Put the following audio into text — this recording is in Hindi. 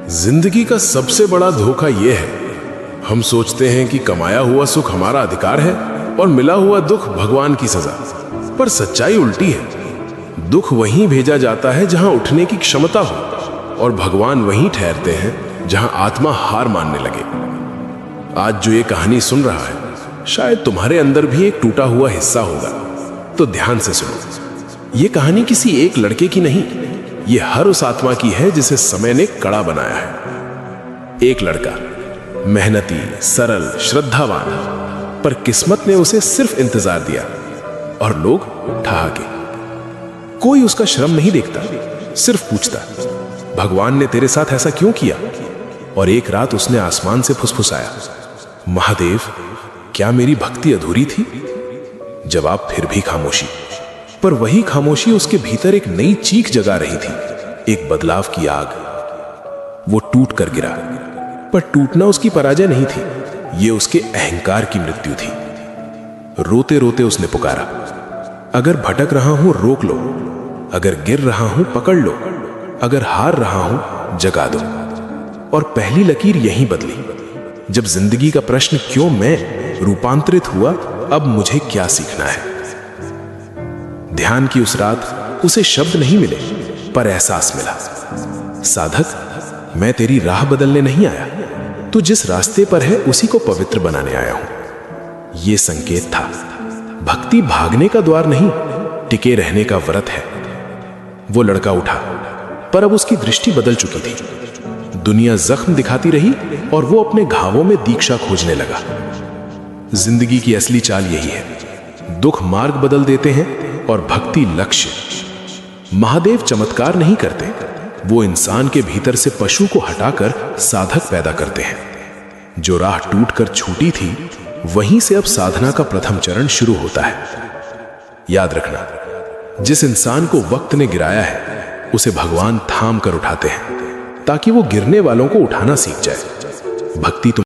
जिंदगी का सबसे बड़ा धोखा यह है, हम सोचते हैं कि कमाया हुआ सुख हमारा अधिकार है और मिला हुआ दुख भगवान की सजा। पर सच्चाई उल्टी है। दुख वहीं भेजा जाता है जहां उठने की क्षमता हो, और भगवान वहीं ठहरते हैं जहां आत्मा हार मानने लगे। आज जो ये कहानी सुन रहा है, शायद तुम्हारे अंदर भी एक टूटा हुआ हिस्सा होगा। तो ध्यान से सुनो। ये कहानी किसी एक लड़के की नहीं, ये हर उस आत्मा की है जिसे समय ने कड़ा बनाया है। एक लड़का, मेहनती, सरल, श्रद्धावान, पर किस्मत ने उसे सिर्फ इंतजार दिया और लोग ठहाके। कोई उसका श्रम नहीं देखता, सिर्फ पूछता, भगवान ने तेरे साथ ऐसा क्यों किया? और एक रात उसने आसमान से फुसफुसाया, महादेव, क्या मेरी भक्ति अधूरी थी? जवाब फिर भी खामोशी। पर वही खामोशी उसके भीतर एक नई चीख जगा रही थी, एक बदलाव की आग। वो टूट कर गिरा, पर टूटना उसकी पराजय नहीं थी, ये उसके अहंकार की मृत्यु थी। रोते रोते उसने पुकारा, अगर भटक रहा हूं रोक लो, अगर गिर रहा हूं पकड़ लो, अगर हार रहा हूं जगा दो। और पहली लकीर यहीं बदली। जब जिंदगी का प्रश्न क्यों मैं रूपांतरित हुआ, अब मुझे क्या सीखना है। ध्यान की उस रात उसे शब्द नहीं मिले, पर एहसास मिला, साधक, मैं तेरी राह बदलने नहीं आया, तू जिस रास्ते पर है उसी को पवित्र बनाने आया हूं। यह संकेत था, भक्ति भागने का द्वार नहीं, टिके रहने का व्रत है। वो लड़का उठा, पर अब उसकी दृष्टि बदल चुकी थी। दुनिया जख्म दिखाती रही और वो अपने घावों में दीक्षा खोजने लगा। जिंदगी की असली चाल यही है, दुख मार्ग बदल देते हैं और भक्ति लक्ष्य। महादेव चमत्कार नहीं करते, वो इंसान के भीतर से पशु को हटाकर साधक पैदा करते हैं। जो राह टूटकर छूटी थी, वहीं से अब साधना का प्रथम चरण शुरू होता है। याद रखना, जिस इंसान को वक्त ने गिराया है, उसे भगवान थाम कर उठाते हैं, ताकि वो गिरने वालों को उठाना सीख जाए। भक्ति